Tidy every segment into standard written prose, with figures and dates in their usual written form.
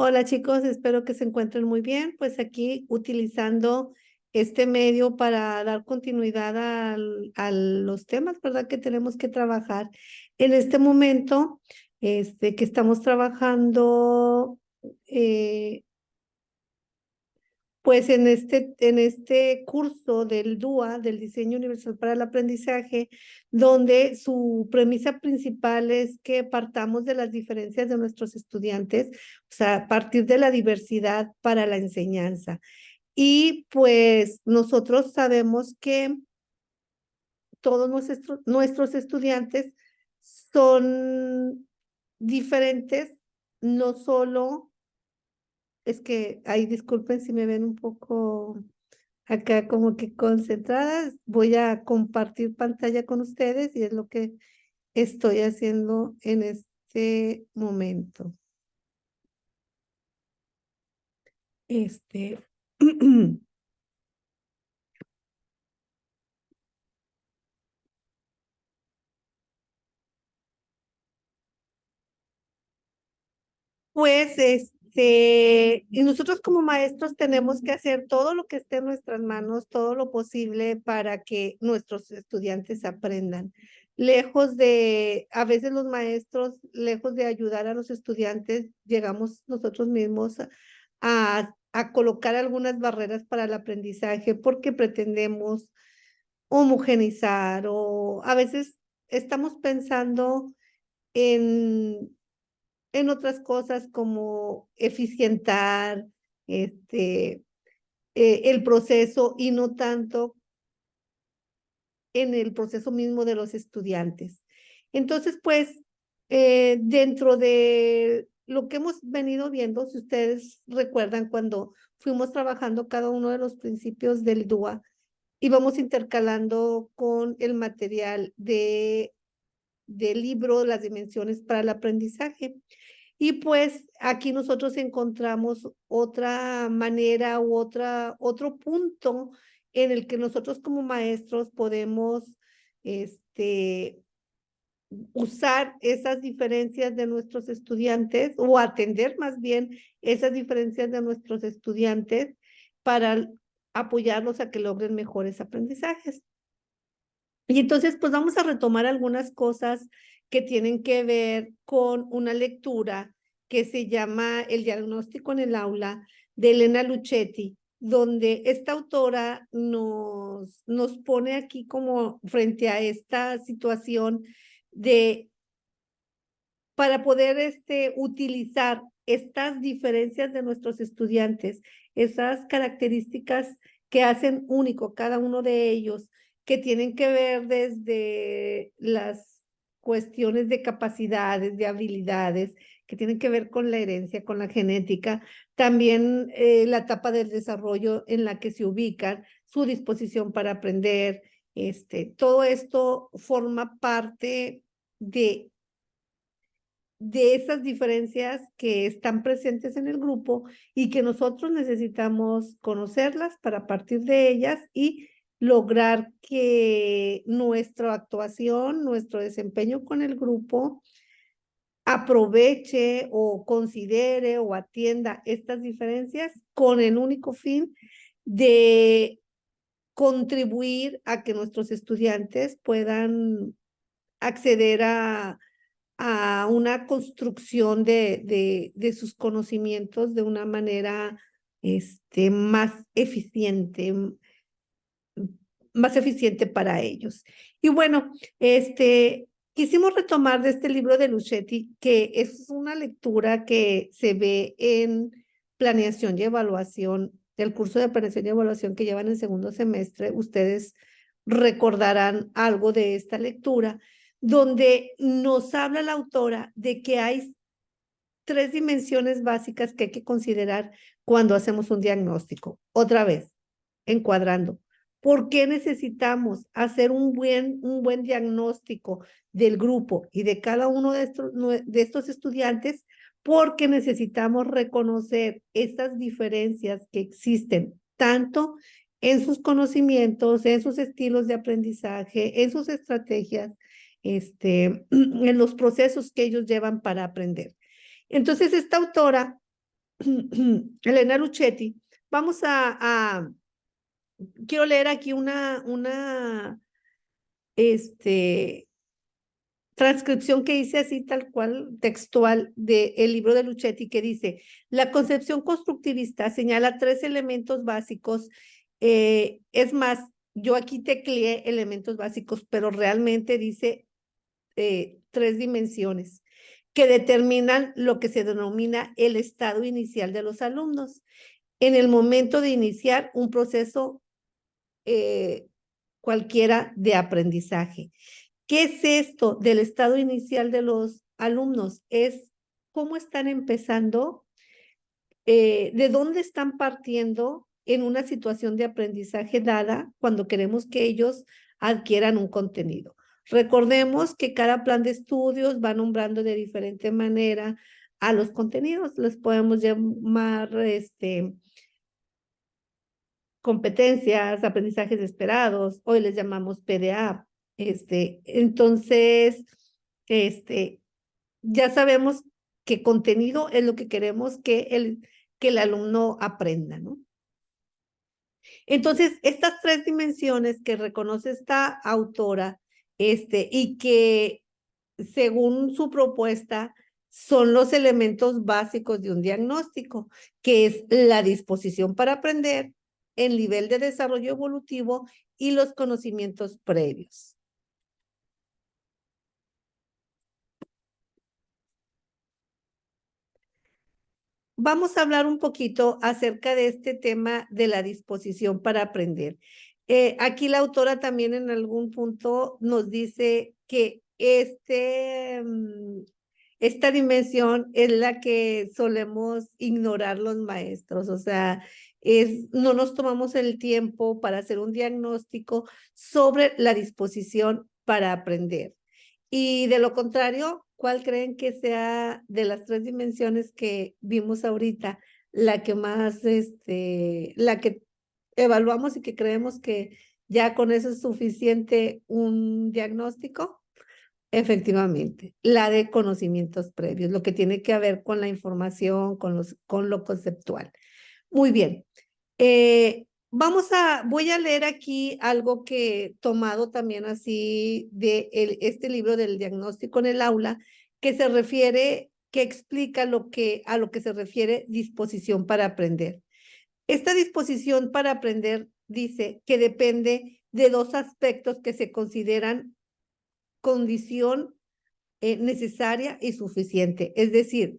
Hola chicos, espero que se encuentren muy bien. Pues aquí utilizando este medio para dar continuidad a los temas, ¿verdad? Que tenemos que trabajar. En este momento, que estamos trabajando, eh, pues en este curso del DUA, del Diseño Universal para el Aprendizaje, donde su premisa principal es que partamos de las diferencias de nuestros estudiantes, o sea, partir de la diversidad para la enseñanza. Y pues nosotros sabemos que todos nuestros estudiantes son diferentes, no solo, es que ahí disculpen si me ven un poco acá como que concentradas. Voy a compartir pantalla con ustedes y es lo que estoy haciendo en este momento. Este, pues, y nosotros como maestros tenemos que hacer todo lo que esté en nuestras manos, todo lo posible para que nuestros estudiantes aprendan. Lejos de, a veces los maestros, lejos de ayudar a los estudiantes, llegamos nosotros mismos a colocar algunas barreras para el aprendizaje porque pretendemos homogenizar o a veces estamos pensando en otras cosas como eficientar el proceso y no tanto en el proceso mismo de los estudiantes. Entonces, pues, dentro de lo que hemos venido viendo, si ustedes recuerdan cuando fuimos trabajando cada uno de los principios del DUA, íbamos intercalando con el material del libro Las dimensiones para el aprendizaje. Y pues aquí nosotros encontramos otra manera u otro punto en el que nosotros como maestros podemos usar esas diferencias de nuestros estudiantes o atender más bien esas diferencias de nuestros estudiantes para apoyarlos a que logren mejores aprendizajes. Y entonces, pues vamos a retomar algunas cosas que tienen que ver con una lectura que se llama El diagnóstico en el aula de Elena Luchetti, donde esta autora nos pone aquí como frente a esta situación de, para poder utilizar estas diferencias de nuestros estudiantes, esas características que hacen único cada uno de ellos, que tienen que ver desde las cuestiones de capacidades, de habilidades, que tienen que ver con la herencia, con la genética, también la etapa del desarrollo en la que se ubican, su disposición para aprender, todo esto forma parte de esas diferencias que están presentes en el grupo y que nosotros necesitamos conocerlas para partir de ellas y lograr que nuestra actuación, nuestro desempeño con el grupo aproveche o considere o atienda estas diferencias con el único fin de contribuir a que nuestros estudiantes puedan acceder a una construcción de sus conocimientos de una manera más eficiente para ellos. Y bueno, quisimos retomar de este libro de Luchetti, que es una lectura que se ve en planeación y evaluación, del curso de planeación y evaluación que llevan en segundo semestre. Ustedes recordarán algo de esta lectura, donde nos habla la autora de que hay tres dimensiones básicas que hay que considerar cuando hacemos un diagnóstico. Otra vez, encuadrando. ¿Por qué necesitamos hacer un buen diagnóstico del grupo y de cada uno de estos estudiantes? Porque necesitamos reconocer esas diferencias que existen tanto en sus conocimientos, en sus estilos de aprendizaje, en sus estrategias, en los procesos que ellos llevan para aprender. Entonces, esta autora Elena Luchetti. Vamos quiero leer aquí transcripción que hice así tal cual, textual, del libro de Luchetti, que dice: la concepción constructivista señala tres elementos básicos. Es más, yo aquí tecleé elementos básicos, pero realmente dice tres dimensiones que determinan lo que se denomina el estado inicial de los alumnos en el momento de iniciar un proceso cualquiera de aprendizaje. ¿Qué es esto del estado inicial de los alumnos? Es cómo están empezando, de dónde están partiendo en una situación de aprendizaje dada cuando queremos que ellos adquieran un contenido. Recordemos que cada plan de estudios va nombrando de diferente manera a los contenidos. Les podemos llamar competencias, aprendizajes esperados, hoy les llamamos PDA. Entonces, ya sabemos que contenido es lo que queremos que el alumno aprenda, ¿no? Entonces, estas tres dimensiones que reconoce esta autora, y que según su propuesta son los elementos básicos de un diagnóstico, que es la disposición para aprender, el nivel de desarrollo evolutivo y los conocimientos previos. Vamos a hablar un poquito acerca de este tema de la disposición para aprender. Aquí la autora también en algún punto nos dice que esta dimensión es la que solemos ignorar los maestros, o sea, no nos tomamos el tiempo para hacer un diagnóstico sobre la disposición para aprender. Y de lo contrario, ¿cuál creen que sea de las tres dimensiones que vimos ahorita la que más, la que evaluamos y que creemos que ya con eso es suficiente un diagnóstico? Efectivamente, la de conocimientos previos, lo que tiene que ver con la información, con lo conceptual. Muy bien. Voy a leer aquí algo que he tomado también así de este libro del diagnóstico en el aula, que explica a lo que se refiere disposición para aprender. Esta disposición para aprender dice que depende de dos aspectos que se consideran condición necesaria y suficiente. Es decir,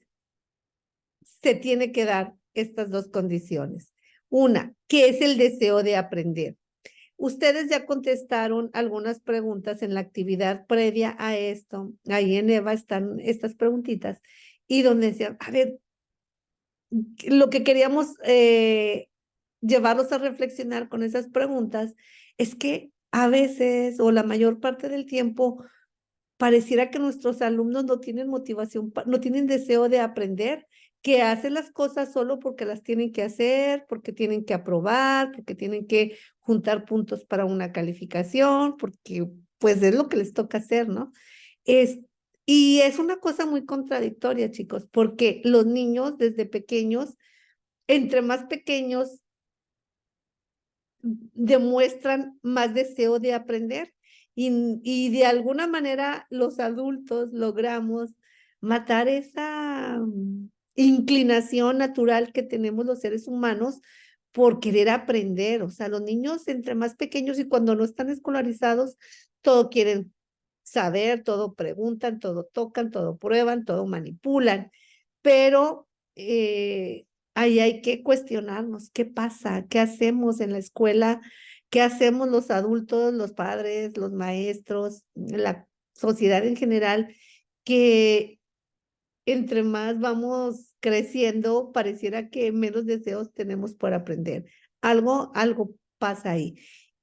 se tiene que dar estas dos condiciones. Una, ¿qué es el deseo de aprender? Ustedes ya contestaron algunas preguntas en la actividad previa a esto. Ahí en EVA están estas preguntitas y donde decían, a ver, lo que queríamos llevarlos a reflexionar con esas preguntas es que a veces o la mayor parte del tiempo pareciera que nuestros alumnos no tienen motivación, no tienen deseo de aprender, que hacen las cosas solo porque las tienen que hacer, porque tienen que aprobar, porque tienen que juntar puntos para una calificación, porque pues es lo que les toca hacer, ¿no? Y es una cosa muy contradictoria, chicos, porque los niños desde pequeños, entre más pequeños, demuestran más deseo de aprender y de alguna manera los adultos logramos matar esa inclinación natural que tenemos los seres humanos por querer aprender. O sea, los niños entre más pequeños y cuando no están escolarizados, todo quieren saber, todo preguntan, todo tocan, todo prueban, todo manipulan, pero ahí hay que cuestionarnos qué pasa, qué hacemos en la escuela, qué hacemos los adultos, los padres, los maestros, la sociedad en general, que entre más vamos creciendo, pareciera que menos deseos tenemos por aprender. Algo pasa ahí.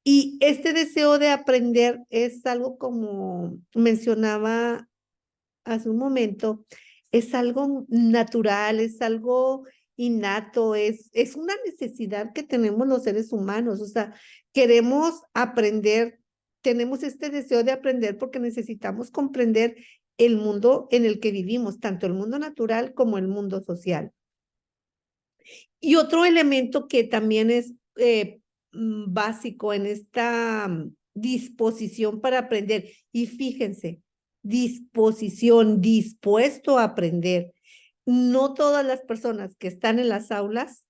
Y este deseo de aprender es algo como mencionaba hace un momento, es algo natural, es algo innato, es una necesidad que tenemos los seres humanos, o sea, queremos aprender, tenemos este deseo de aprender porque necesitamos comprender el mundo en el que vivimos, tanto el mundo natural como el mundo social. Y otro elemento que también es básico en esta disposición para aprender, y fíjense, disposición, dispuesto a aprender. No todas las personas que están en las aulas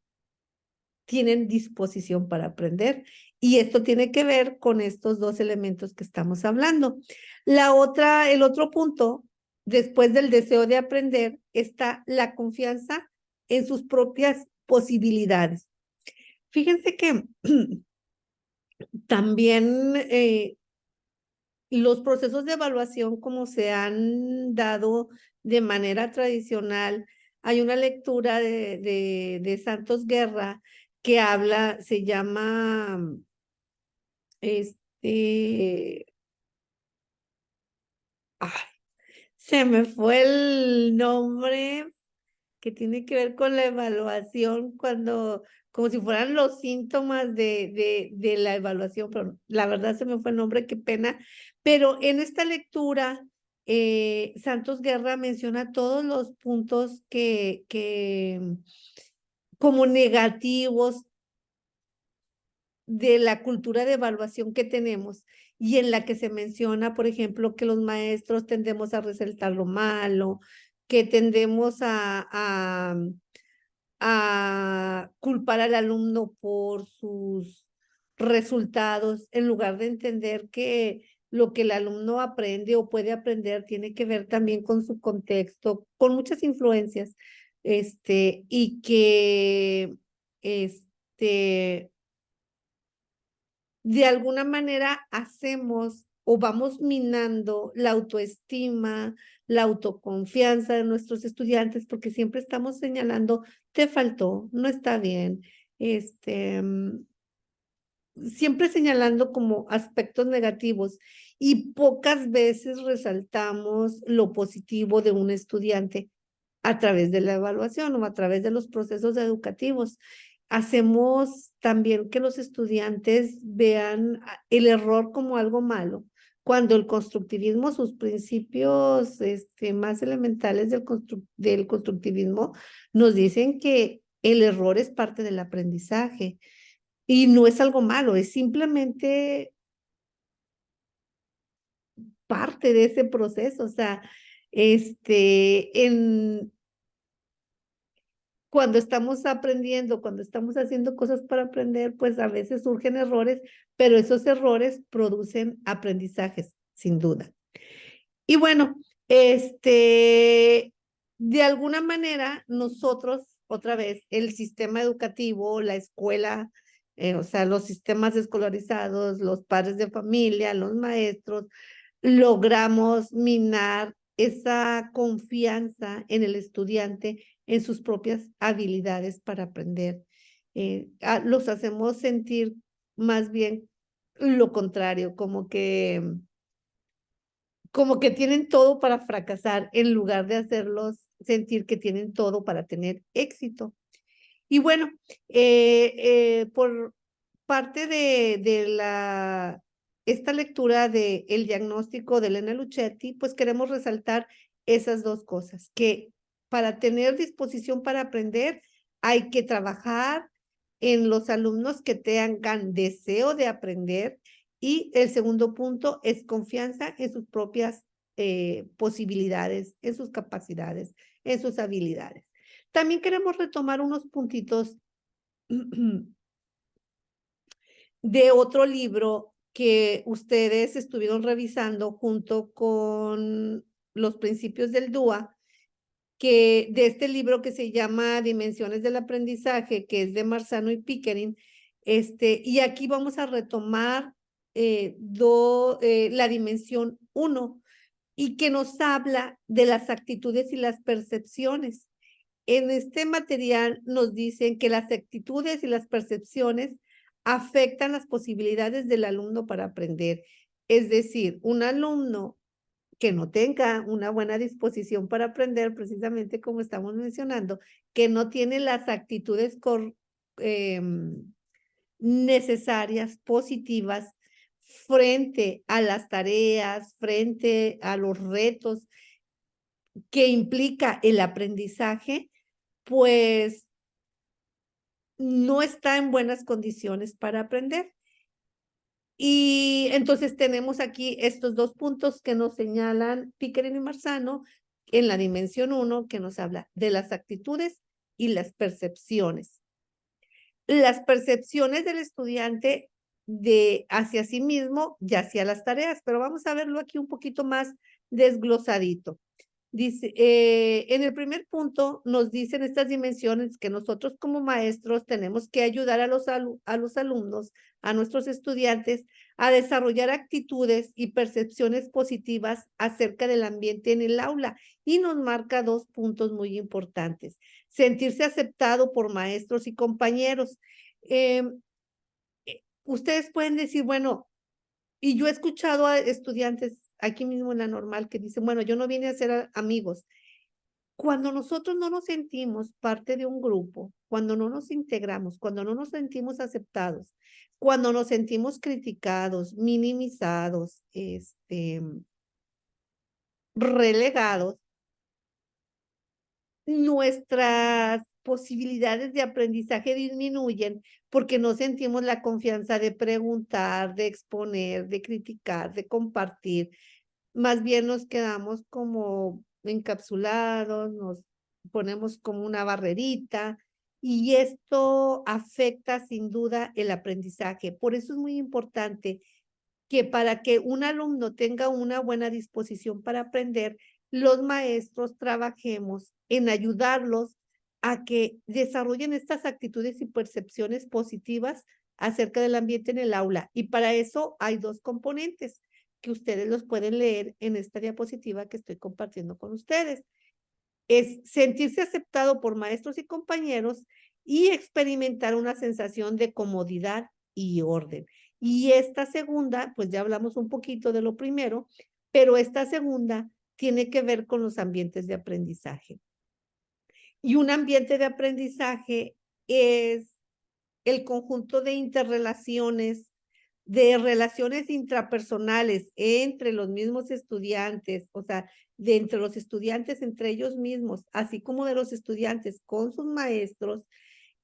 tienen disposición para aprender. Y esto tiene que ver con estos dos elementos que estamos hablando. El otro punto, después del deseo de aprender, está la confianza en sus propias posibilidades. Fíjense que también los procesos de evaluación, como se han dado de manera tradicional, hay una lectura de Santos Guerra que habla, se llama, ay, se me fue el nombre, que tiene que ver con la evaluación cuando, como si fueran los síntomas de la evaluación, pero la verdad se me fue el nombre, qué pena. Pero en esta lectura, Santos Guerra menciona todos los puntos que como negativos de la cultura de evaluación que tenemos y en la que se menciona, por ejemplo, que los maestros tendemos a resaltar lo malo, que tendemos a culpar al alumno por sus resultados, en lugar de entender que lo que el alumno aprende o puede aprender tiene que ver también con su contexto, con muchas influencias, y que, de alguna manera hacemos o vamos minando la autoestima, la autoconfianza de nuestros estudiantes, porque siempre estamos señalando, te faltó, no está bien, siempre señalando como aspectos negativos y pocas veces resaltamos lo positivo de un estudiante a través de la evaluación o a través de los procesos educativos. Hacemos también que los estudiantes vean el error como algo malo, cuando el constructivismo, sus principios más elementales del constructivismo, nos dicen que el error es parte del aprendizaje y no es algo malo, es simplemente parte de ese proceso. O sea, cuando estamos aprendiendo, cuando estamos haciendo cosas para aprender, pues a veces surgen errores, pero esos errores producen aprendizajes, sin duda. Y bueno, de alguna manera nosotros, otra vez, el sistema educativo, la escuela, o sea, los sistemas escolarizados, los padres de familia, los maestros, logramos minar esa confianza en el estudiante, en sus propias habilidades para aprender. Los hacemos sentir más bien lo contrario, como que tienen todo para fracasar en lugar de hacerlos sentir que tienen todo para tener éxito. Y bueno, por parte de esta lectura de El diagnóstico de Elena Luchetti, pues queremos resaltar esas dos cosas, que para tener disposición para aprender hay que trabajar en los alumnos que tengan deseo de aprender, y el segundo punto es confianza en sus propias posibilidades, en sus capacidades, en sus habilidades. También queremos retomar unos puntitos de otro libro que ustedes estuvieron revisando junto con los principios del DUA, que de este libro que se llama Dimensiones del Aprendizaje, que es de Marzano y Pickering, y aquí vamos a retomar la dimensión 1, y que nos habla de las actitudes y las percepciones. En este material nos dicen que las actitudes y las percepciones afectan las posibilidades del alumno para aprender. Es decir, un alumno que no tenga una buena disposición para aprender, precisamente como estamos mencionando, que no tiene las actitudes necesarias, positivas, frente a las tareas, frente a los retos que implica el aprendizaje, pues no está en buenas condiciones para aprender. Y entonces tenemos aquí estos dos puntos que nos señalan Pickering y Marzano en la dimensión 1, que nos habla de las actitudes y las percepciones. Las percepciones del estudiante hacia sí mismo y hacia las tareas, pero vamos a verlo aquí un poquito más desglosadito. Dice, en el primer punto nos dicen estas dimensiones que nosotros como maestros tenemos que ayudar a los alumnos, a nuestros estudiantes, a desarrollar actitudes y percepciones positivas acerca del ambiente en el aula. Y nos marca dos puntos muy importantes. Sentirse aceptado por maestros y compañeros. Ustedes pueden decir, bueno, y yo he escuchado a estudiantes aquí mismo en la normal que dicen, bueno, yo no vine a ser amigos. Cuando nosotros no nos sentimos parte de un grupo, cuando no nos integramos, cuando no nos sentimos aceptados, cuando nos sentimos criticados, minimizados, relegados, nuestras posibilidades de aprendizaje disminuyen porque no sentimos la confianza de preguntar, de exponer, de criticar, de compartir. Más bien nos quedamos como encapsulados, nos ponemos como una barrerita y esto afecta sin duda el aprendizaje. Por eso es muy importante que para que un alumno tenga una buena disposición para aprender, los maestros trabajemos en ayudarlos a que desarrollen estas actitudes y percepciones positivas acerca del ambiente en el aula. Y para eso hay dos componentes que ustedes los pueden leer en esta diapositiva que estoy compartiendo con ustedes. Es sentirse aceptado por maestros y compañeros y experimentar una sensación de comodidad y orden. Y esta segunda, pues ya hablamos un poquito de lo primero, pero esta segunda tiene que ver con los ambientes de aprendizaje. Y un ambiente de aprendizaje es el conjunto de interrelaciones, de relaciones intrapersonales entre los mismos estudiantes, o sea, de entre los estudiantes entre ellos mismos, así como de los estudiantes con sus maestros,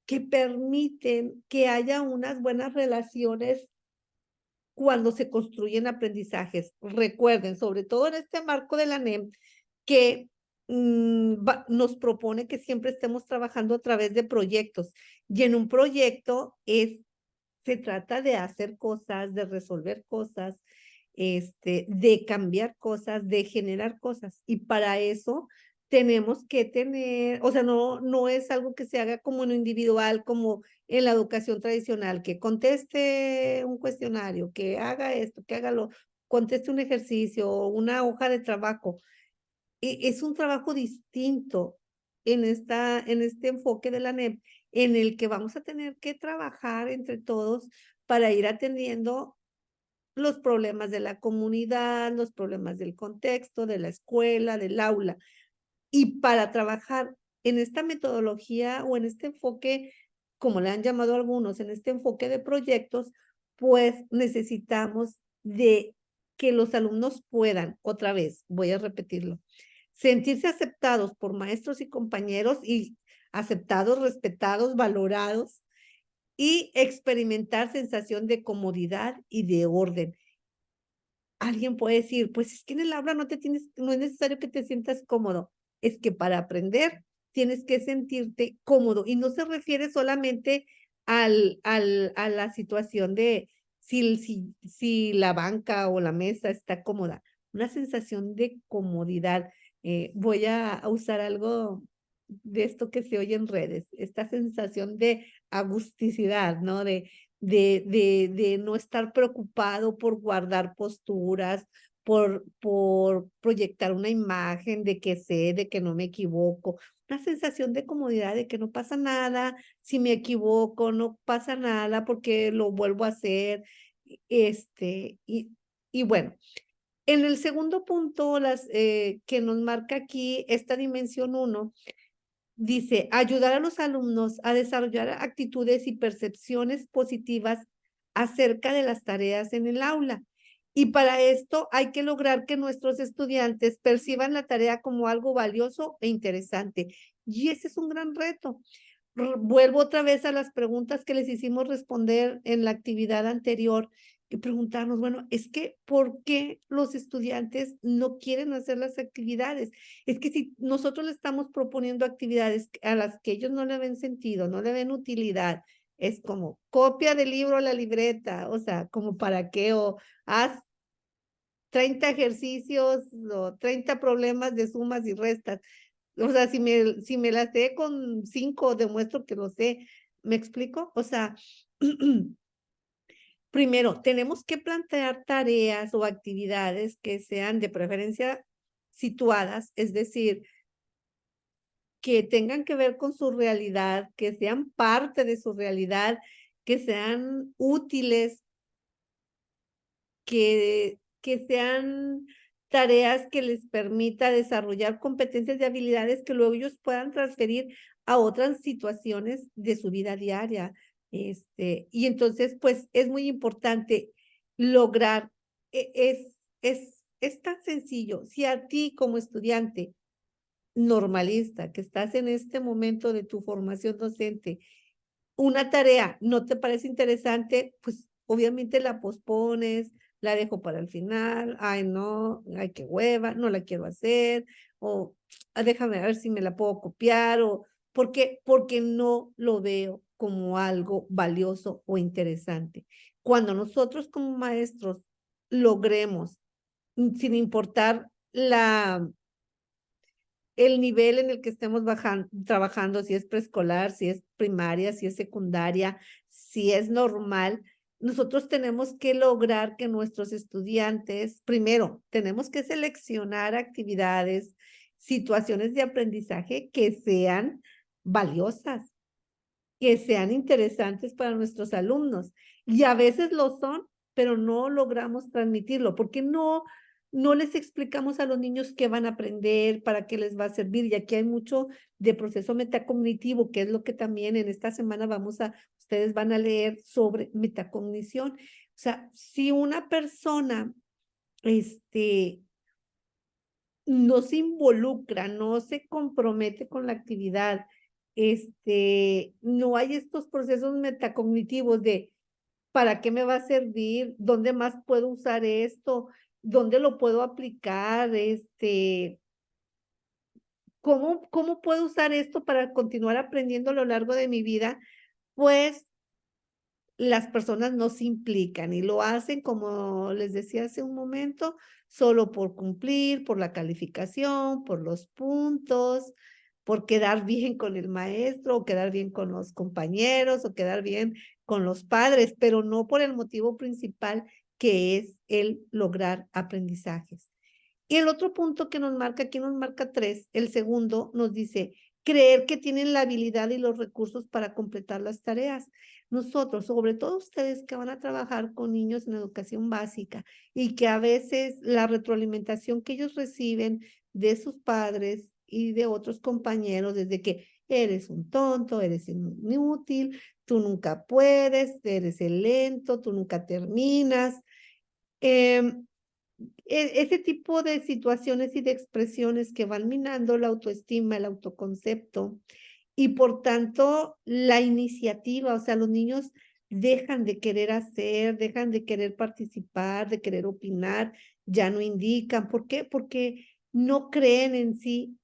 que permiten que haya unas buenas relaciones cuando se construyen aprendizajes. Recuerden, sobre todo en este marco de la NEM, que nos propone que siempre estemos trabajando a través de proyectos. Y en un proyecto se trata de hacer cosas, de resolver cosas, de cambiar cosas, de generar cosas. Y para eso tenemos que tener, o sea, no es algo que se haga como en lo individual, como en la educación tradicional, que conteste un cuestionario, que haga esto, que haga lo, conteste un ejercicio, una hoja de trabajo. Es un trabajo distinto en este enfoque de la NEP, en el que vamos a tener que trabajar entre todos para ir atendiendo los problemas de la comunidad, los problemas del contexto, de la escuela, del aula. Y para trabajar en esta metodología o en este enfoque, como le han llamado algunos, en este enfoque de proyectos, pues necesitamos de que los alumnos puedan, otra vez, voy a repetirlo, sentirse aceptados por maestros y compañeros y aceptados, respetados, valorados y experimentar sensación de comodidad y de orden. Alguien puede decir, pues es que en el aula no es necesario que te sientas cómodo. Es que para aprender tienes que sentirte cómodo y no se refiere solamente a la situación de si la banca o la mesa está cómoda. Una sensación de comodidad. Voy a usar algo de esto que se oye en redes, esta sensación de agusticidad, ¿no? De no estar preocupado por guardar posturas, por proyectar una imagen de que sé, de que no me equivoco, una sensación de comodidad, de que no pasa nada, si me equivoco, no pasa nada porque lo vuelvo a hacer, y bueno, en el segundo punto, que nos marca aquí esta dimensión 1, dice, ayudar a los alumnos a desarrollar actitudes y percepciones positivas acerca de las tareas en el aula. Y para esto hay que lograr que nuestros estudiantes perciban la tarea como algo valioso e interesante. Y ese es un gran reto, vuelvo otra vez a las preguntas que les hicimos responder en la actividad anterior y preguntarnos, bueno, es que ¿por qué los estudiantes no quieren hacer las actividades? Es que si nosotros le estamos proponiendo actividades a las que ellos no le ven sentido, no le ven utilidad, es como copia del libro a la libreta, o sea, como para qué, o haz 30 ejercicios o 30 problemas de sumas y restas. O sea, si me la sé con 5, demuestro que lo sé. ¿Me explico? O sea, primero, tenemos que plantear tareas o actividades que sean de preferencia situadas, es decir, que tengan que ver con su realidad, que sean parte de su realidad, que sean útiles, que sean tareas que les permita desarrollar competencias y habilidades que luego ellos puedan transferir a otras situaciones de su vida diaria. Y entonces, pues, es muy importante lograr, es tan sencillo. Si a ti como estudiante normalista, que estás en este momento de tu formación docente, una tarea no te parece interesante, pues obviamente la pospones, la dejo para el final, ay no, ay qué hueva, no la quiero hacer, o déjame ver si me la puedo copiar, o porque no lo veo como algo valioso o interesante. Cuando nosotros como maestros logremos, sin importar el nivel en el que estemos trabajando, si es preescolar, si es primaria, si es secundaria, si es normal, nosotros tenemos que lograr que nuestros estudiantes, primero, tenemos que seleccionar actividades, situaciones de aprendizaje que sean valiosas, que sean interesantes para nuestros alumnos. Y a veces lo son, pero no logramos transmitirlo, porque no les explicamos a los niños qué van a aprender, para qué les va a servir. Y aquí hay mucho de proceso metacognitivo, que es lo que también en esta semana ustedes van a leer sobre metacognición. O sea, si una persona, no se involucra, no se compromete con la actividad, no hay estos procesos metacognitivos de ¿para qué me va a servir? ¿Dónde más puedo usar esto? ¿Dónde lo puedo aplicar? ¿Cómo puedo usar esto para continuar aprendiendo a lo largo de mi vida? Pues las personas no se implican y lo hacen, como les decía hace un momento, solo por cumplir, por la calificación, por los puntos, por quedar bien con el maestro, o quedar bien con los compañeros, o quedar bien con los padres, pero no por el motivo principal que es el lograr aprendizajes. Y el otro punto que nos marca, aquí nos marca 3, el segundo nos dice, creer que tienen la habilidad y los recursos para completar las tareas. Nosotros, sobre todo ustedes que van a trabajar con niños en educación básica y que a veces la retroalimentación que ellos reciben de sus padres y de otros compañeros, desde que eres un tonto, eres inútil, tú nunca puedes, eres el lento, tú nunca terminas. Ese tipo de situaciones y de expresiones que van minando la autoestima, el autoconcepto y por tanto la iniciativa, o sea, los niños dejan de querer hacer, dejan de querer participar, de querer opinar, ya no indican. ¿Por qué? Porque no creen en sí,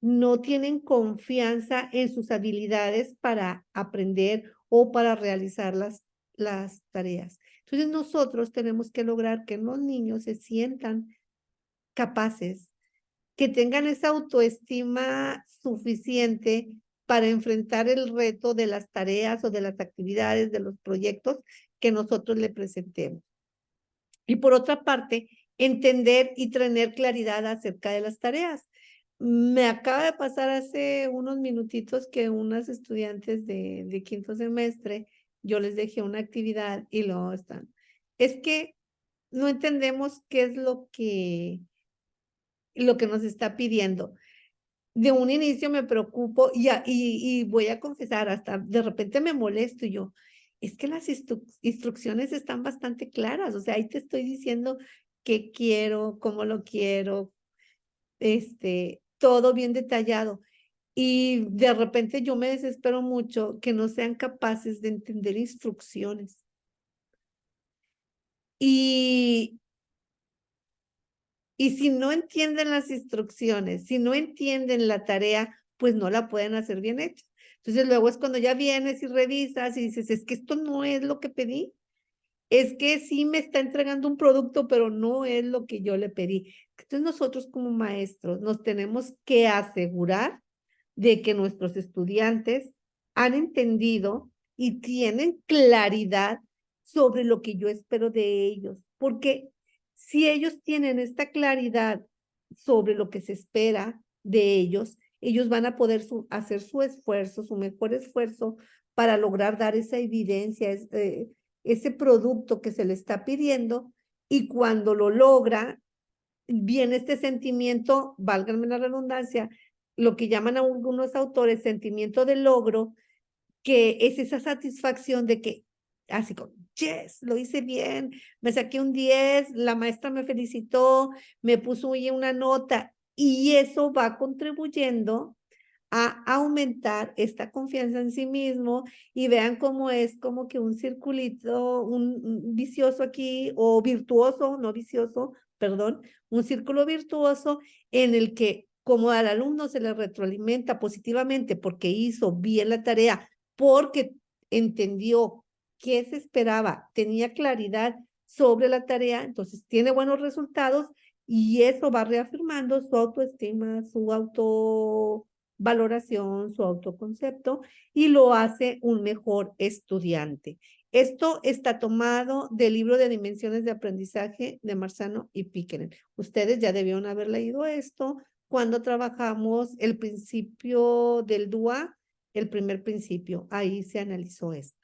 no tienen confianza en sus habilidades para aprender o para realizar las tareas. Entonces nosotros tenemos que lograr que los niños se sientan capaces, que tengan esa autoestima suficiente para enfrentar el reto de las tareas o de las actividades, de los proyectos que nosotros le presentemos. Y por otra parte, entender y tener claridad acerca de las tareas. Me acaba de pasar hace unos minutitos que unas estudiantes de quinto semestre, yo les dejé una actividad y luego están. Es que no entendemos qué es lo que nos está pidiendo. De un inicio me preocupo y voy a confesar, hasta de repente me molesto y yo, es que las instrucciones están bastante claras, o sea, ahí te estoy diciendo qué quiero, cómo lo quiero, todo bien detallado. Y de repente yo me desespero mucho que no sean capaces de entender instrucciones. Y si no entienden las instrucciones, si no entienden la tarea, pues no la pueden hacer bien hecha. Entonces luego es cuando ya vienes y revisas y dices, es que esto no es lo que pedí. Es que sí me está entregando un producto, pero no es lo que yo le pedí. Entonces nosotros como maestros nos tenemos que asegurar de que nuestros estudiantes han entendido y tienen claridad sobre lo que yo espero de ellos. Porque si ellos tienen esta claridad sobre lo que se espera de ellos van a poder hacer su esfuerzo, su mejor esfuerzo para lograr dar esa evidencia, ese producto que se le está pidiendo, y cuando lo logra, viene este sentimiento, válgame la redundancia, lo que llaman a algunos autores sentimiento de logro, que es esa satisfacción de que, así como, yes, lo hice bien, me saqué un 10, la maestra me felicitó, me puso una nota, y eso va contribuyendo a aumentar esta confianza en sí mismo, y vean cómo es como que un circulito, un vicioso aquí, o virtuoso, no vicioso, perdón, un círculo virtuoso en el que como al alumno se le retroalimenta positivamente porque hizo bien la tarea, porque entendió qué se esperaba, tenía claridad sobre la tarea, entonces tiene buenos resultados, y eso va reafirmando su autoestima, su autovaloración, su autoconcepto, y lo hace un mejor estudiante. Esto está tomado del libro de Dimensiones de Aprendizaje de Marzano y Pickering. Ustedes ya debieron haber leído esto cuando trabajamos el principio del DUA, el primer principio. Ahí se analizó esto.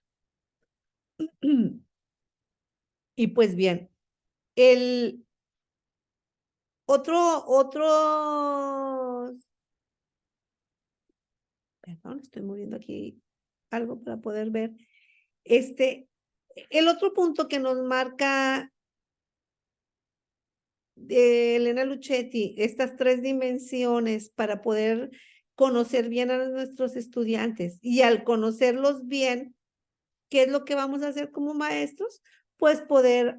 Y pues bien, el perdón, estoy moviendo aquí algo para poder ver. El otro punto que nos marca Elena Luchetti, estas 3 dimensiones para poder conocer bien a nuestros estudiantes, y al conocerlos bien, ¿qué es lo que vamos a hacer como maestros? Pues poder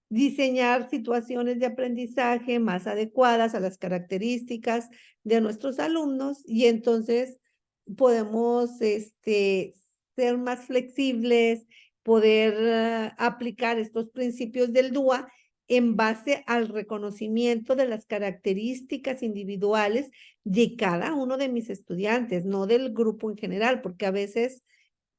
diseñar situaciones de aprendizaje más adecuadas a las características de nuestros alumnos, y entonces podemos ser más flexibles, poder aplicar estos principios del DUA en base al reconocimiento de las características individuales de cada uno de mis estudiantes, no del grupo en general, porque a veces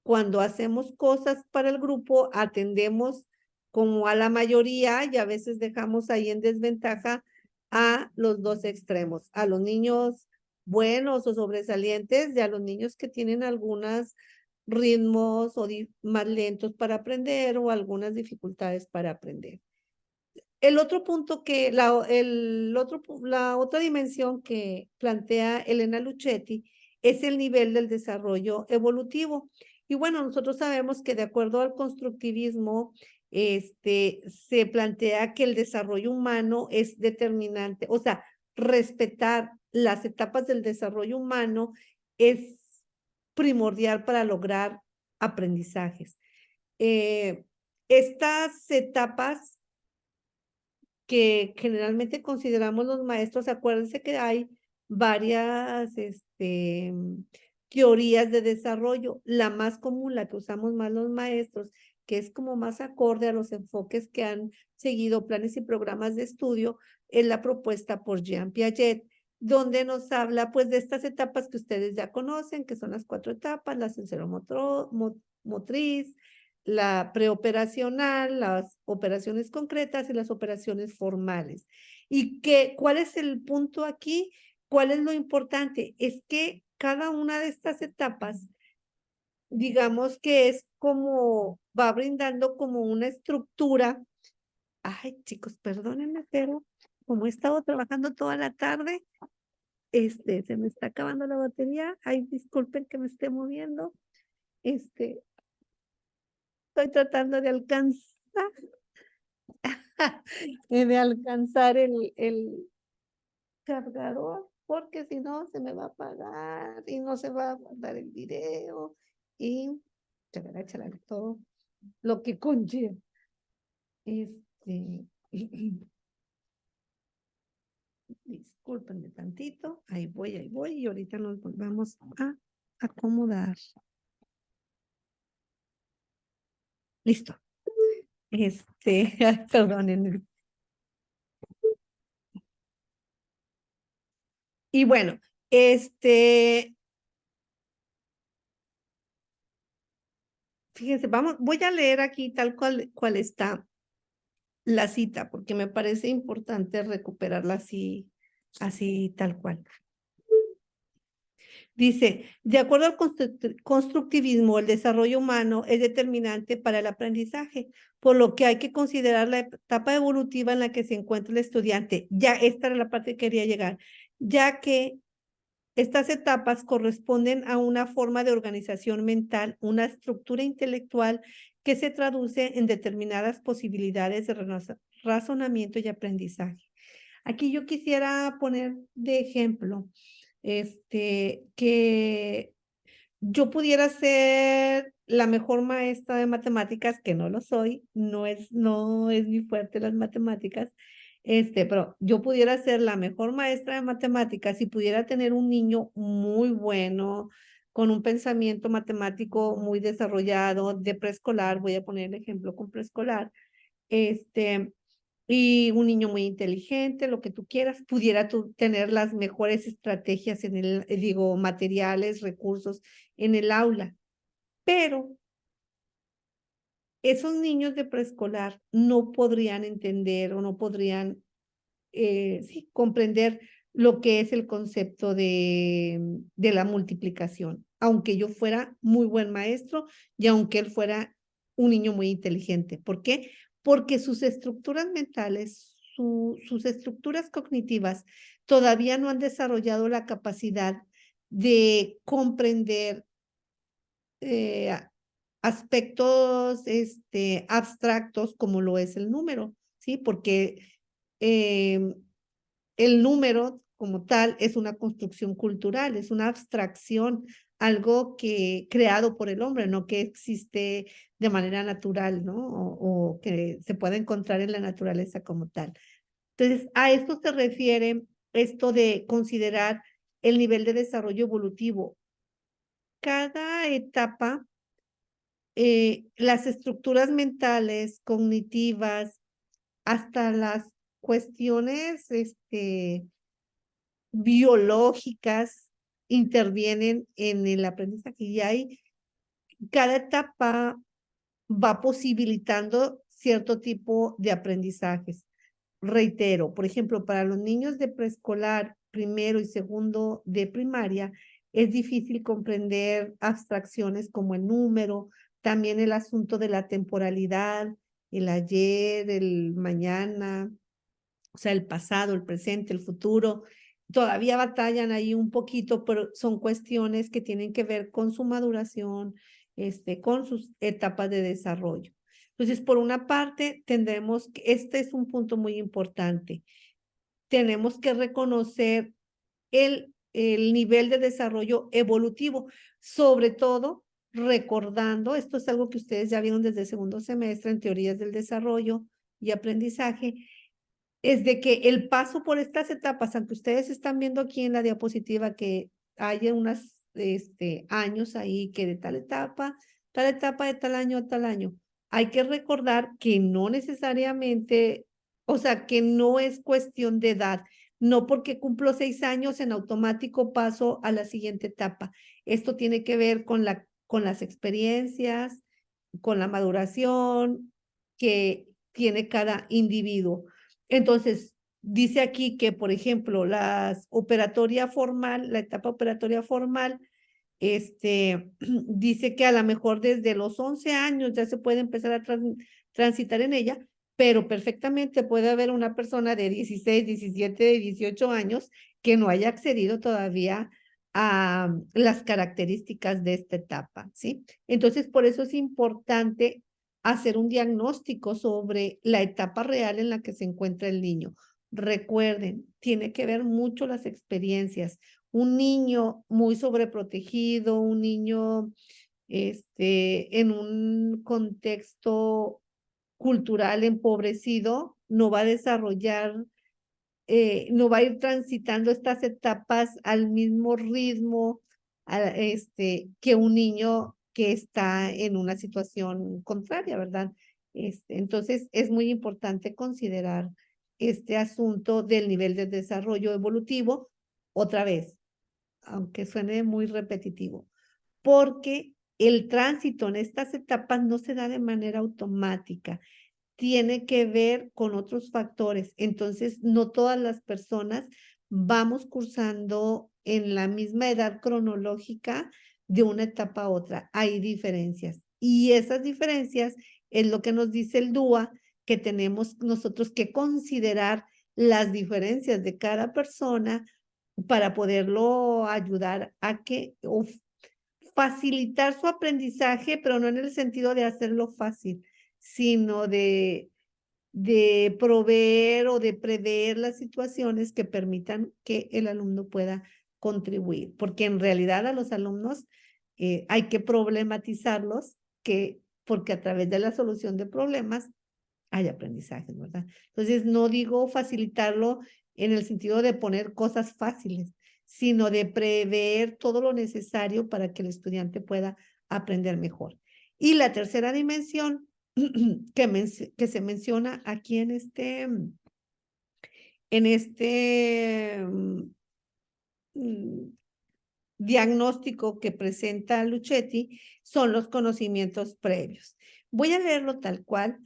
cuando hacemos cosas para el grupo atendemos como a la mayoría, y a veces dejamos ahí en desventaja a los dos extremos, a los niños buenos o sobresalientes y a los niños que tienen algunos ritmos o más lentos para aprender o algunas dificultades para aprender. El otro punto que, la otra dimensión que plantea Elena Luchetti es el nivel del desarrollo evolutivo. Y bueno, nosotros sabemos que de acuerdo al constructivismo, se plantea que el desarrollo humano es determinante, o sea, respetar las etapas del desarrollo humano es primordial para lograr aprendizajes. Estas etapas que generalmente consideramos los maestros, acuérdense que hay varias teorías de desarrollo. La más común, la que usamos más los maestros, que es como más acorde a los enfoques que han seguido planes y programas de estudio, es la propuesta por Jean Piaget, donde nos habla pues de estas etapas que ustedes ya conocen, que son las 4 etapas: la sensoromotriz, la preoperacional, las operaciones concretas y las operaciones formales. ¿Y cuál es el punto aquí? ¿Cuál es lo importante? Es que cada una de estas etapas, digamos que es como, va brindando como una estructura. Ay, chicos, perdónenme, pero como he estado trabajando toda la tarde, se me está acabando la batería. Ay, disculpen que me esté moviendo. Estoy tratando de alcanzar de alcanzar el cargador. porque si no se me va a apagar y no se va a guardar el video y chalala, todo lo que conlleva. Discúlpenme tantito, ahí voy, y ahorita nos vamos a acomodar. Listo. Perdonen. Y bueno, fíjense, voy a leer aquí tal cual está la cita, porque me parece importante recuperarla así tal cual. Dice, de acuerdo al constructivismo, el desarrollo humano es determinante para el aprendizaje, por lo que hay que considerar la etapa evolutiva en la que se encuentra el estudiante. Ya esta era la parte que quería llegar, ya que estas etapas corresponden a una forma de organización mental, una estructura intelectual que se traduce en determinadas posibilidades de razonamiento y aprendizaje. Aquí yo quisiera poner de ejemplo que yo pudiera ser la mejor maestra de matemáticas, que no lo soy, no es mi fuerte las matemáticas, pero yo pudiera ser la mejor maestra de matemáticas y pudiera tener un niño muy bueno, con un pensamiento matemático muy desarrollado, de preescolar, voy a poner el ejemplo con preescolar, y un niño muy inteligente, lo que tú quieras, pudiera tú tener las mejores estrategias materiales, recursos en el aula. Pero esos niños de preescolar no podrían entender o no podrían comprender lo que es el concepto de la multiplicación, aunque yo fuera muy buen maestro y aunque él fuera un niño muy inteligente. ¿Por qué? Porque sus estructuras mentales, sus estructuras cognitivas todavía no han desarrollado la capacidad de comprender aspectos abstractos como lo es el número, ¿sí? Porque el número como tal es una construcción cultural, es una abstracción, algo que creado por el hombre, no que existe de manera natural, ¿no? O que se puede encontrar en la naturaleza como tal. Entonces, a esto se refiere esto de considerar el nivel de desarrollo evolutivo. Cada etapa, las estructuras mentales, cognitivas, hasta las cuestiones, biológicas intervienen en el aprendizaje y cada etapa va posibilitando cierto tipo de aprendizajes. Reitero, por ejemplo, para los niños de preescolar, primero y segundo de primaria, es difícil comprender abstracciones como el número, también el asunto de la temporalidad, el ayer, el mañana, o sea, el pasado, el presente, el futuro, todavía batallan ahí un poquito, pero son cuestiones que tienen que ver con su maduración, con sus etapas de desarrollo. Entonces, por una parte, tendremos que, este es un punto muy importante, tenemos que reconocer el nivel de desarrollo evolutivo, sobre todo recordando, esto es algo que ustedes ya vieron desde el segundo semestre en teorías del desarrollo y aprendizaje, es de que el paso por estas etapas, aunque ustedes están viendo aquí en la diapositiva que hay unos años ahí que de tal etapa de tal año a tal año, hay que recordar que no necesariamente, o sea, que no es cuestión de edad, no porque cumplo 6 años en automático paso a la siguiente etapa. Esto tiene que ver con las experiencias, con la maduración que tiene cada individuo. Entonces, dice aquí que, por ejemplo, la etapa operatoria formal, dice que a lo mejor desde los 11 años ya se puede empezar a transitar en ella, pero perfectamente puede haber una persona de 16, 17, 18 años que no haya accedido todavía a las características de esta etapa, ¿sí? Entonces, por eso es importante hacer un diagnóstico sobre la etapa real en la que se encuentra el niño. Recuerden, tiene que ver mucho las experiencias. Un niño muy sobreprotegido, un niño en un contexto cultural empobrecido, no va a desarrollar, no va a ir transitando estas etapas al mismo ritmo que un niño que está en una situación contraria, ¿verdad? Entonces, es muy importante considerar este asunto del nivel de desarrollo evolutivo, otra vez, aunque suene muy repetitivo, porque el tránsito en estas etapas no se da de manera automática, tiene que ver con otros factores. Entonces, no todas las personas vamos cursando en la misma edad cronológica de una etapa a otra. Hay diferencias. Y esas diferencias es lo que nos dice el DUA, que tenemos nosotros que considerar las diferencias de cada persona para poderlo ayudar a que facilitar su aprendizaje, pero no en el sentido de hacerlo fácil, sino de proveer o de prever las situaciones que permitan que el alumno pueda contribuir, porque en realidad a los alumnos hay que problematizarlos, porque a través de la solución de problemas hay aprendizaje, ¿verdad? Entonces, no digo facilitarlo en el sentido de poner cosas fáciles, sino de prever todo lo necesario para que el estudiante pueda aprender mejor. Y la tercera dimensión que se menciona aquí en este diagnóstico que presenta Luchetti son los conocimientos previos. Voy a leerlo tal cual,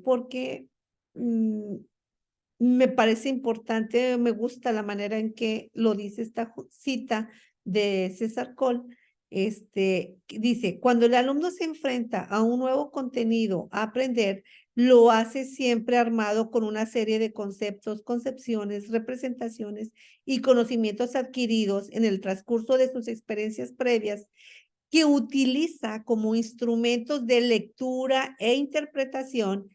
porque me parece importante, me gusta la manera en que lo dice esta cita de César Coll. Dice, cuando el alumno se enfrenta a un nuevo contenido a aprender, lo hace siempre armado con una serie de conceptos, concepciones, representaciones y conocimientos adquiridos en el transcurso de sus experiencias previas que utiliza como instrumentos de lectura e interpretación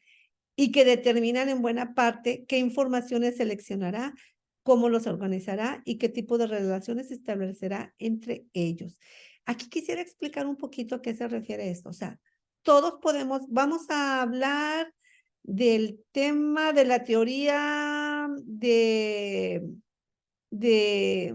y que determinan en buena parte qué informaciones seleccionará, cómo los organizará y qué tipo de relaciones establecerá entre ellos. Aquí quisiera explicar un poquito a qué se refiere esto. O sea, todos vamos a hablar del tema de la teoría de, de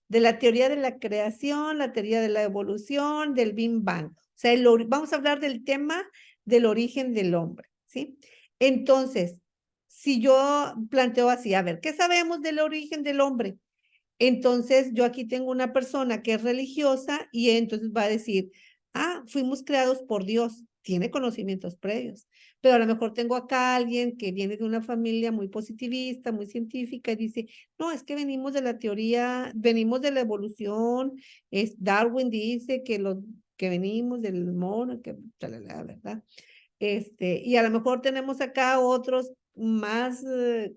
la teoría de la creación, la teoría de la evolución, del Big Bang. O sea, vamos a hablar del tema del origen del hombre, ¿sí? Entonces, si yo planteo así, a ver, ¿qué sabemos del origen del hombre? Entonces, yo aquí tengo una persona que es religiosa y entonces va a decir, fuimos creados por Dios, tiene conocimientos previos, pero a lo mejor tengo acá a alguien que viene de una familia muy positivista, muy científica y dice, no, es que venimos de la teoría, venimos de la evolución, Darwin dice que venimos del mono, que la verdad. Y a lo mejor tenemos acá otros más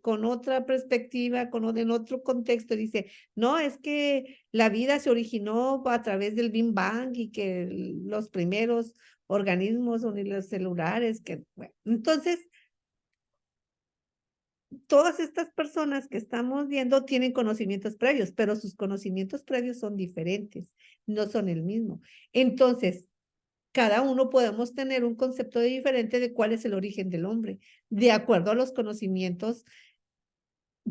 con otra perspectiva, en otro contexto, dice, no, es que la vida se originó a través del Big Bang y que los primeros organismos unicelulares, bueno, entonces, todas estas personas que estamos viendo tienen conocimientos previos, pero sus conocimientos previos son diferentes, no son el mismo. Entonces, cada uno podemos tener un concepto diferente de cuál es el origen del hombre, de acuerdo a los conocimientos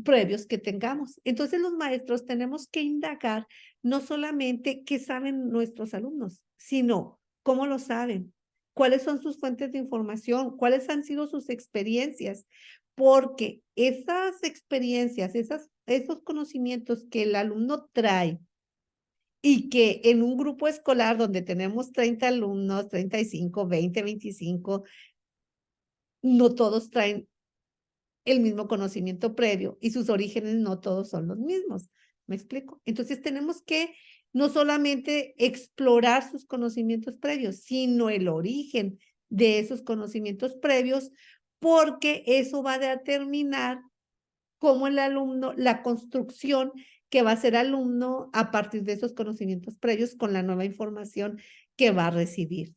previos que tengamos. Entonces los maestros tenemos que indagar no solamente qué saben nuestros alumnos, sino cómo lo saben, cuáles son sus fuentes de información, cuáles han sido sus experiencias, porque esas experiencias, esos conocimientos que el alumno trae y que en un grupo escolar donde tenemos 30 alumnos, 35, 20, 25, no todos traen el mismo conocimiento previo y sus orígenes no todos son los mismos. ¿Me explico? Entonces tenemos que no solamente explorar sus conocimientos previos, sino el origen de esos conocimientos previos, porque eso va a determinar cómo el alumno, la construcción que va a ser alumno a partir de esos conocimientos previos con la nueva información que va a recibir.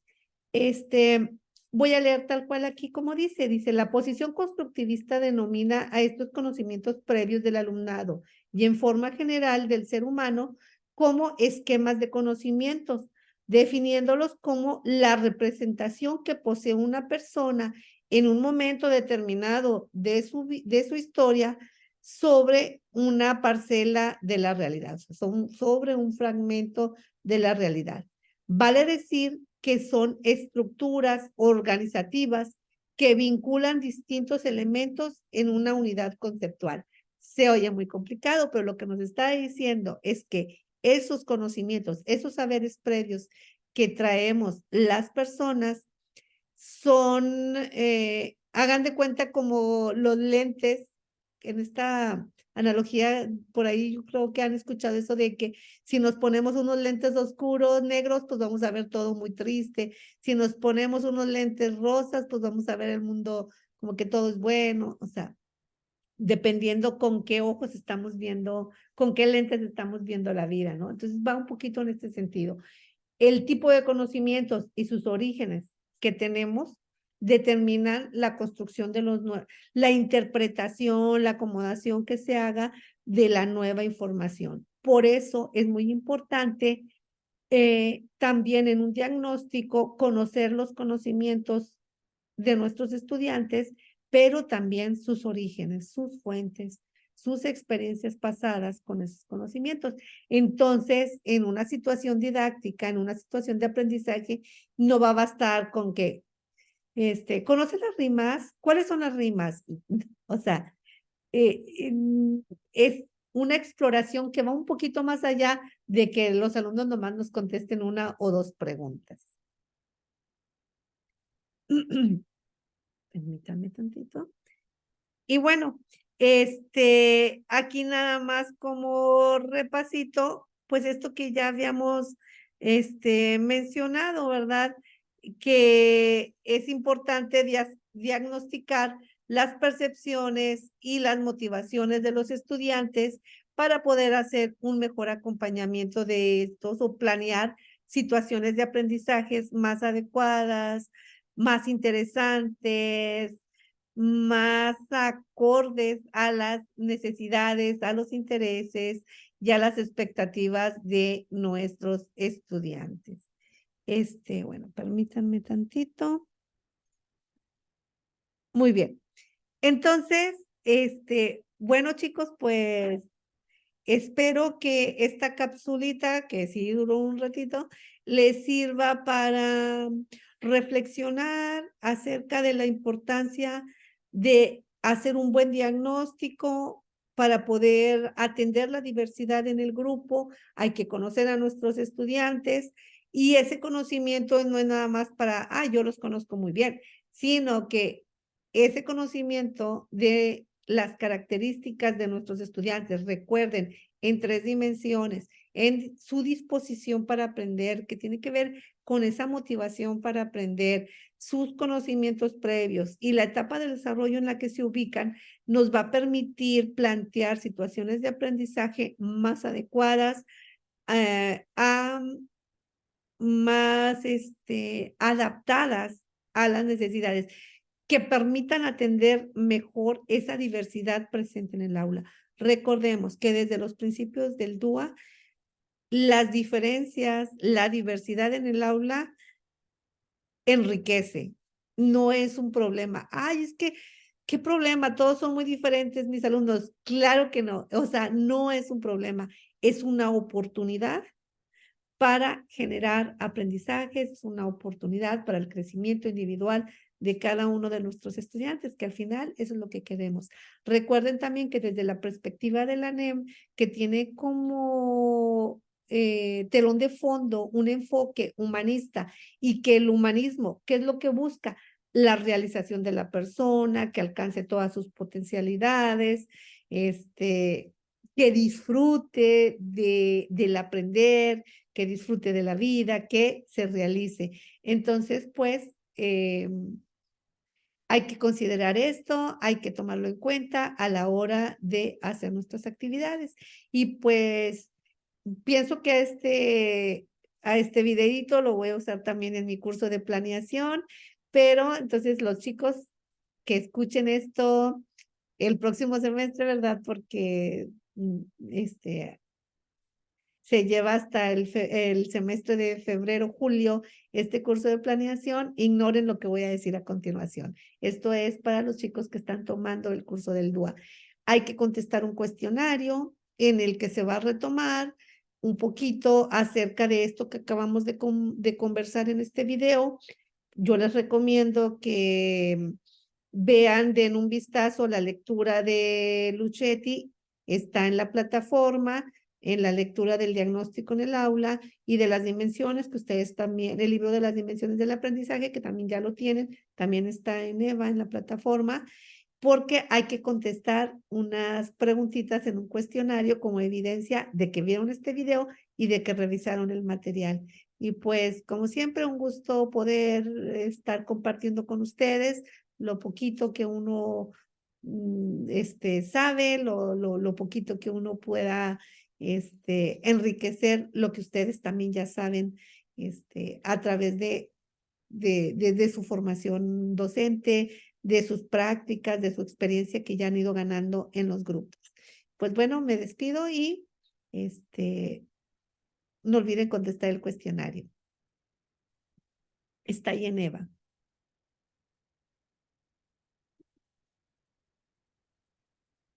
voy a leer tal cual aquí como dice, la posición constructivista denomina a estos conocimientos previos del alumnado y en forma general del ser humano como esquemas de conocimientos, definiéndolos como la representación que posee una persona en un momento determinado de su historia sobre una parcela de la realidad, sobre un fragmento de la realidad. Vale decir que son estructuras organizativas que vinculan distintos elementos en una unidad conceptual. Se oye muy complicado, pero lo que nos está diciendo es que esos conocimientos, esos saberes previos que traemos las personas son, hagan de cuenta como los lentes, en esta analogía, por ahí yo creo que han escuchado eso de que si nos ponemos unos lentes oscuros, negros, pues vamos a ver todo muy triste. Si nos ponemos unos lentes rosas, pues vamos a ver el mundo como que todo es bueno. O sea, dependiendo con qué ojos estamos viendo, con qué lentes estamos viendo la vida, ¿no? Entonces va un poquito en este sentido. El tipo de conocimientos y sus orígenes que tenemos determinan la construcción de la interpretación, la acomodación que se haga de la nueva información. Por eso es muy importante también en un diagnóstico conocer los conocimientos de nuestros estudiantes, pero también sus orígenes, sus fuentes, sus experiencias pasadas con esos conocimientos. Entonces, en una situación didáctica, en una situación de aprendizaje, no va a bastar con que, ¿conoce las rimas? ¿Cuáles son las rimas? O sea, es una exploración que va un poquito más allá de que los alumnos nomás nos contesten una o dos preguntas. Permítanme tantito. Y bueno, aquí nada más como repasito, pues esto que ya habíamos, mencionado, ¿verdad? Que es importante diagnosticar las percepciones y las motivaciones de los estudiantes para poder hacer un mejor acompañamiento de estos o planear situaciones de aprendizajes más adecuadas, más interesantes, más acordes a las necesidades, a los intereses y a las expectativas de nuestros estudiantes. Bueno, permítanme tantito. Muy bien. Entonces, bueno, chicos, pues espero que esta capsulita, que sí duró un ratito, les sirva para reflexionar acerca de la importancia de hacer un buen diagnóstico para poder atender la diversidad en el grupo. Hay que conocer a nuestros estudiantes y ese conocimiento no es nada más para, yo los conozco muy bien, sino que ese conocimiento de las características de nuestros estudiantes, recuerden, en 3 dimensiones, en su disposición para aprender, que tiene que ver con esa motivación para aprender, sus conocimientos previos y la etapa del desarrollo en la que se ubican, nos va a permitir plantear situaciones de aprendizaje más adecuadas, más adaptadas a las necesidades que permitan atender mejor esa diversidad presente en el aula. Recordemos que desde los principios del DUA, las diferencias, la diversidad en el aula enriquece, no es un problema. Es que, ¿qué problema? Todos son muy diferentes mis alumnos. Claro que no, o sea, no es un problema, es una oportunidad para generar aprendizajes, es una oportunidad para el crecimiento individual de cada uno de nuestros estudiantes, que al final eso es lo que queremos. Recuerden también que desde la perspectiva de la NEM, que tiene como telón de fondo un enfoque humanista y que el humanismo, ¿qué es lo que busca? La realización de la persona, que alcance todas sus potencialidades, que disfrute del aprender, que disfrute de la vida, que se realice. Entonces, pues, hay que considerar esto, hay que tomarlo en cuenta a la hora de hacer nuestras actividades. Y pues, pienso que a este videito lo voy a usar también en mi curso de planeación Pero entonces los chicos que escuchen esto el próximo semestre, ¿verdad? Porque se lleva hasta el semestre de febrero, julio, este curso de planeación. Ignoren lo que voy a decir a continuación. Esto es para los chicos que están tomando el curso del DUA. Hay que contestar un cuestionario en el que se va a retomar un poquito acerca de esto que acabamos de conversar en este video. Yo les recomiendo que vean, den un vistazo a la lectura de Luchetti, está en la plataforma, en la lectura del diagnóstico en el aula y de las dimensiones, que ustedes también, el libro de las dimensiones del aprendizaje, que también ya lo tienen, también está en EVA, en la plataforma, porque hay que contestar unas preguntitas en un cuestionario como evidencia de que vieron este video y de que revisaron el material. Y pues, como siempre, un gusto poder estar compartiendo con ustedes lo poquito que uno sabe, lo poquito que uno pueda enriquecer lo que ustedes también ya saben a través de su formación docente, de sus prácticas, de su experiencia que ya han ido ganando en los grupos. Pues bueno, me despido y no olviden contestar el cuestionario. Está ahí en EVA.